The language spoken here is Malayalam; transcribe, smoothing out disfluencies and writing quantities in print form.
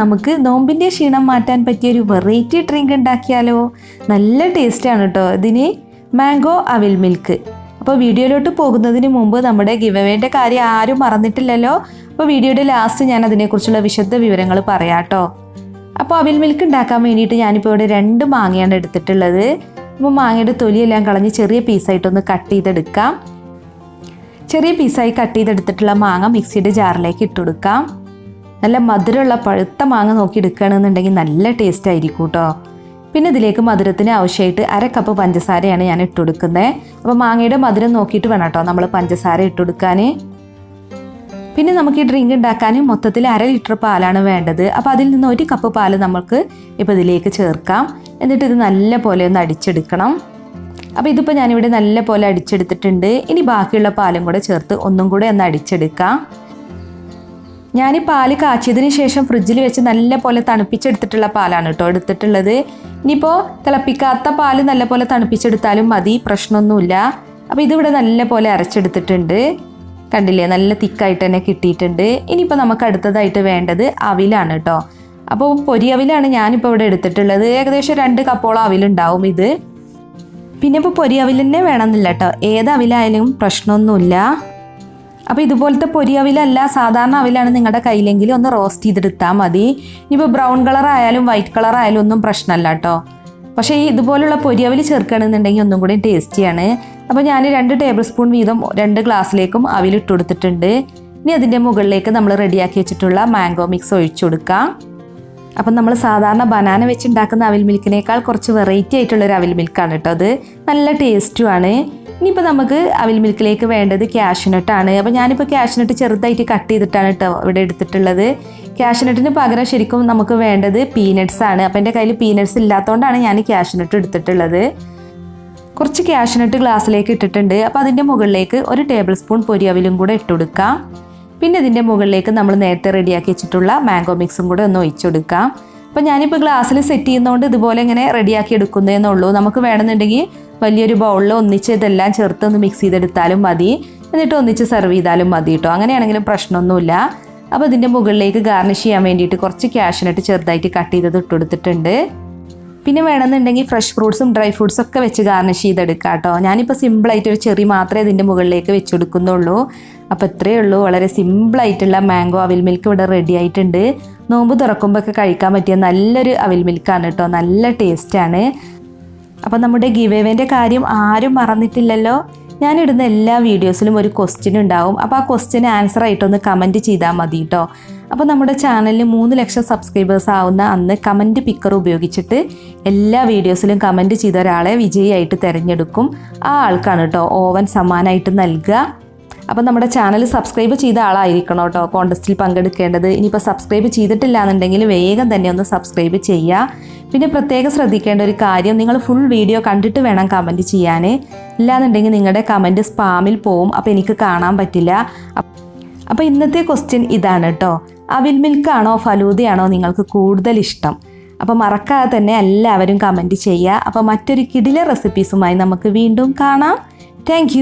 നമുക്ക് നോമ്പിൻ്റെ ക്ഷീണം മാറ്റാൻ പറ്റിയൊരു വെറൈറ്റി ഡ്രിങ്ക് ഉണ്ടാക്കിയാലോ? നല്ല ടേസ്റ്റാണ് കേട്ടോ ഇതിന്. മാംഗോ അവിൽ മിൽക്ക്. അപ്പോൾ വീഡിയോയിലോട്ട് പോകുന്നതിന് മുമ്പ് നമ്മുടെ ഗിവ് അവേൻ്റെ കാര്യം ആരും മറന്നിട്ടില്ലല്ലോ. അപ്പോൾ വീഡിയോയുടെ ലാസ്റ്റ് ഞാൻ അതിനെക്കുറിച്ചുള്ള വിശദ വിവരങ്ങൾ പറയാം കേട്ടോ. അപ്പോൾ അവിൽ മിൽക്ക് ഉണ്ടാക്കാൻ വേണ്ടിയിട്ട് ഞാനിപ്പോൾ ഇവിടെ 2 മാങ്ങയാണ് എടുത്തിട്ടുള്ളത്. അപ്പോൾ മാങ്ങയുടെ തൊലിയെല്ലാം കളഞ്ഞ് ചെറിയ പീസായിട്ടൊന്ന് കട്ട് ചെയ്തെടുക്കാം. ചെറിയ പീസായി കട്ട് ചെയ്തെടുത്തിട്ടുള്ള മാങ്ങ മിക്സിയുടെ ജാറിലേക്ക് ഇട്ട് കൊടുക്കാം. നല്ല മധുരമുള്ള പഴുത്ത മാങ്ങ നോക്കി എടുക്കുകയാണെന്നുണ്ടെങ്കിൽ നല്ല ടേസ്റ്റ് ആയിരിക്കും കേട്ടോ. പിന്നെ ഇതിലേക്ക് മധുരത്തിന് ആവശ്യമായിട്ട് 1/2 കപ്പ് പഞ്ചസാരയാണ് ഞാൻ ഇട്ട് കൊടുക്കുന്നത്. അപ്പോൾ മാങ്ങയുടെ മധുരം നോക്കിയിട്ട് വേണം കേട്ടോ നമ്മൾ പഞ്ചസാര ഇട്ട് കൊടുക്കാൻ. പിന്നെ നമുക്ക് ഈ ഡ്രിങ്ക് ഉണ്ടാക്കാൻ മൊത്തത്തിൽ 1/2 ലിറ്റർ പാലാണ് വേണ്ടത്. അപ്പോൾ അതിൽ നിന്ന് 1 കപ്പ് പാൽ നമുക്ക് ഇപ്പോൾ ഇതിലേക്ക് ചേർക്കാം. എന്നിട്ട് ഇത് നല്ല പോലെ ഒന്ന് അടിച്ചെടുക്കണം. അപ്പോൾ ഇതിപ്പോൾ ഞാനിവിടെ നല്ല പോലെ അടിച്ചെടുത്തിട്ടുണ്ട്. ഇനി ബാക്കിയുള്ള പാലും കൂടെ ചേർത്ത് ഒന്നും കൂടെ ഒന്ന് അടിച്ചെടുക്കാം. ഞാൻ ഈ പാല് കാച്ചിയതിന് ശേഷം ഫ്രിഡ്ജിൽ വെച്ച് നല്ല പോലെ തണുപ്പിച്ചെടുത്തിട്ടുള്ള പാലാണ് കേട്ടോ എടുത്തിട്ടുള്ളത്. ഇനിയിപ്പോൾ തിളപ്പിക്കാത്ത പാല് നല്ല പോലെ തണുപ്പിച്ചെടുത്താലും മതി, പ്രശ്നമൊന്നുമില്ല. അപ്പോൾ ഇതിവിടെ നല്ല പോലെ അരച്ചെടുത്തിട്ടുണ്ട്. കണ്ടില്ലേ, നല്ല തിക്കായിട്ട് തന്നെ കിട്ടിയിട്ടുണ്ട്. ഇനിയിപ്പോൾ നമുക്ക് അടുത്തതായിട്ട് വേണ്ടത് അവിലാണ് കേട്ടോ. അപ്പോൾ പൊരി അവിലാണ് ഞാനിപ്പോൾ ഇവിടെ എടുത്തിട്ടുള്ളത്. ഏകദേശം 2 കപ്പോളം അവിലുണ്ടാവും ഇത്. പിന്നെ ഇപ്പോൾ പൊരി അവിൽ തന്നെ വേണമെന്നില്ല കേട്ടോ, ഏത് അവിലായാലും പ്രശ്നമൊന്നുമില്ല. അപ്പോൾ ഇതുപോലത്തെ പൊരി അവിലല്ല, സാധാരണ അവിലാണ് നിങ്ങളുടെ കയ്യിലെങ്കിൽ ഒന്ന് റോസ്റ്റ് ചെയ്തെടുത്താൽ മതി. ഇനിയിപ്പോൾ ബ്രൗൺ കളർ ആയാലും വൈറ്റ് കളർ ആയാലും ഒന്നും പ്രശ്നമല്ല കേട്ടോ. പക്ഷേ ഈ ഇതുപോലുള്ള പൊരി അവിൽ ചേർക്കുകയാണെന്നുണ്ടെങ്കിൽ ഒന്നും കൂടി ടേസ്റ്റിയാണ്. അപ്പോൾ ഞാൻ 2 ടേബിൾ സ്പൂൺ വീതം 2 ഗ്ലാസ്സിലേക്കും അവിലിട്ട് കൊടുത്തിട്ടുണ്ട്. ഇനി അതിൻ്റെ മുകളിലേക്ക് നമ്മൾ റെഡിയാക്കി വെച്ചിട്ടുള്ള മാംഗോ മിക്സ് ഒഴിച്ചു കൊടുക്കാം. അപ്പം നമ്മൾ സാധാരണ ബനാന വെച്ചുണ്ടാക്കുന്ന അവിൽ മിൽക്കിനേക്കാൾ കുറച്ച് വെറൈറ്റി ആയിട്ടുള്ളൊരു അവിൽ മിൽക്കാണ് കേട്ടോ അത്. നല്ല ടേസ്റ്റുമാണ്. ഇനിയിപ്പോൾ നമുക്ക് അവിൽ മിൽക്കിലേക്ക് വേണ്ടത് ക്യാഷ്നട്ടാണ്. അപ്പോൾ ഞാനിപ്പോൾ ക്യാഷ്നട്ട് ചെറുതായിട്ട് കട്ട് ചെയ്തിട്ടാണ് കേട്ടോ ഇവിടെ എടുത്തിട്ടുള്ളത്. ക്യാഷ്നട്ടിന് പകരം ശരിക്കും നമുക്ക് വേണ്ടത് പീനട്ട്സ് ആണ്. അപ്പോൾ എൻ്റെ കയ്യിൽ പീനട്ട്സ് ഇല്ലാത്തതുകൊണ്ടാണ് ഞാൻ ക്യാഷ്നട്ട് എടുത്തിട്ടുള്ളത്. കുറച്ച് ക്യാഷ്നട്ട് ഗ്ലാസ്സിലേക്ക് ഇട്ടിട്ടുണ്ട്. അപ്പോൾ അതിൻ്റെ മുകളിലേക്ക് 1 ടേബിൾ സ്പൂൺ പൊരി അവിലും കൂടെ ഇട്ട് കൊടുക്കാം. പിന്നെ ഇതിൻ്റെ മുകളിലേക്ക് നമ്മൾ നേരത്തെ റെഡിയാക്കി വെച്ചിട്ടുള്ള മാംഗോ മിക്സും കൂടെ ഒന്ന് ഒഴിച്ചു കൊടുക്കാം. അപ്പോൾ ഞാനിപ്പോൾ ഗ്ലാസ്സിൽ സെറ്റ് ചെയ്യുന്നതുകൊണ്ട് ഇതുപോലെ ഇങ്ങനെ റെഡിയാക്കി എടുക്കുന്നതെന്നുള്ളൂ. നമുക്ക് വേണമെന്നുണ്ടെങ്കിൽ വലിയൊരു ബൗളിൽ ഒന്നിച്ച് ഇതെല്ലാം ചേർത്ത് ഒന്ന് മിക്സ് ചെയ്തെടുത്താലും മതി. എന്നിട്ട് ഒന്നിച്ച് സെർവ് ചെയ്താലും മതി കേട്ടോ. അങ്ങനെയാണെങ്കിലും പ്രശ്നമൊന്നുമില്ല. അപ്പോൾ ഇതിൻ്റെ മുകളിലേക്ക് ഗാർണിഷ് ചെയ്യാൻ വേണ്ടിയിട്ട് കുറച്ച് ക്യാഷ്നട്ട് ചെറുതായിട്ട് കട്ട് ചെയ്തത് ഇട്ട് കൊടുത്തിട്ടുണ്ട്. പിന്നെ വേണമെന്നുണ്ടെങ്കിൽ ഫ്രഷ് ഫ്രൂട്ട്സും ഡ്രൈ ഫ്രൂട്ട്സും ഒക്കെ വെച്ച് ഗാർണിഷ് ചെയ്തെടുക്കാം കേട്ടോ. ഞാനിപ്പോൾ സിമ്പിളായിട്ടൊരു ചെറി മാത്രമേ ഇതിൻ്റെ മുകളിലേക്ക് വെച്ച് കൊടുക്കുന്നുള്ളൂ. അപ്പോൾ ഇത്രയേ ഉള്ളൂ. വളരെ സിമ്പിളായിട്ടുള്ള മാംഗോ അവിൽ മിൽക്ക് ഇവിടെ റെഡി ആയിട്ടുണ്ട്. നോമ്പ് തുറക്കുമ്പോൾ ഒക്കെ കഴിക്കാൻ പറ്റിയ നല്ലൊരു അവിൽ മിൽക്കാണ് കേട്ടോ. നല്ല ടേസ്റ്റാണ്. അപ്പോൾ നമ്മുടെ ഗിവ് അവേൻ്റെ കാര്യം ആരും മറന്നിട്ടില്ലല്ലോ. ഞാനിടുന്ന എല്ലാ വീഡിയോസിലും ഒരു ക്വസ്റ്റ്യൻ ഉണ്ടാവും. അപ്പോൾ ആ ക്വസ്റ്റ്യന് ആൻസർ ആയിട്ടൊന്ന് കമൻറ്റ് ചെയ്താൽ മതി കേട്ടോ. അപ്പോൾ നമ്മുടെ ചാനലിൽ 3 ലക്ഷം സബ്സ്ക്രൈബേഴ്സ് ആവുന്ന അന്ന് കമൻറ്റ് പിക്കർ ഉപയോഗിച്ചിട്ട് എല്ലാ വീഡിയോസിലും കമൻറ്റ് ചെയ്ത ഒരാളെ വിജയിയായിട്ട് തിരഞ്ഞെടുക്കും. ആ ആൾക്കാണ് കേട്ടോ ഓവൻ സമ്മാനമായിട്ട് നൽകുക. അപ്പോൾ നമ്മുടെ ചാനൽ സബ്സ്ക്രൈബ് ചെയ്ത ആളായിരിക്കണം കേട്ടോ കോൺടെസ്റ്റിൽ പങ്കെടുക്കേണ്ടത്. ഇനിയിപ്പോൾ സബ്സ്ക്രൈബ് ചെയ്തിട്ടില്ല എന്നുണ്ടെങ്കിൽ വേഗം തന്നെ ഒന്ന് സബ്സ്ക്രൈബ് ചെയ്യുക. പിന്നെ പ്രത്യേകം ശ്രദ്ധിക്കേണ്ട ഒരു കാര്യം, നിങ്ങൾ ഫുൾ വീഡിയോ കണ്ടിട്ട് വേണം കമൻറ്റ് ചെയ്യാൻ. ഇല്ലാന്നുണ്ടെങ്കിൽ നിങ്ങളുടെ കമൻറ്റ് സ്പാമിൽ പോവും. അപ്പോൾ എനിക്ക് കാണാൻ പറ്റില്ല. അപ്പോൾ ഇന്നത്തെ ക്വസ്റ്റ്യൻ ഇതാണ് കേട്ടോ. അവിൽ മിൽക്കാണോ ഫലൂദയാണോ നിങ്ങൾക്ക് കൂടുതൽ ഇഷ്ടം? അപ്പോൾ മറക്കാതെ തന്നെ എല്ലാവരും കമൻറ്റ് ചെയ്യുക. അപ്പോൾ മറ്റൊരു കിടില റെസിപ്പീസുമായി നമുക്ക് വീണ്ടും കാണാം. താങ്ക്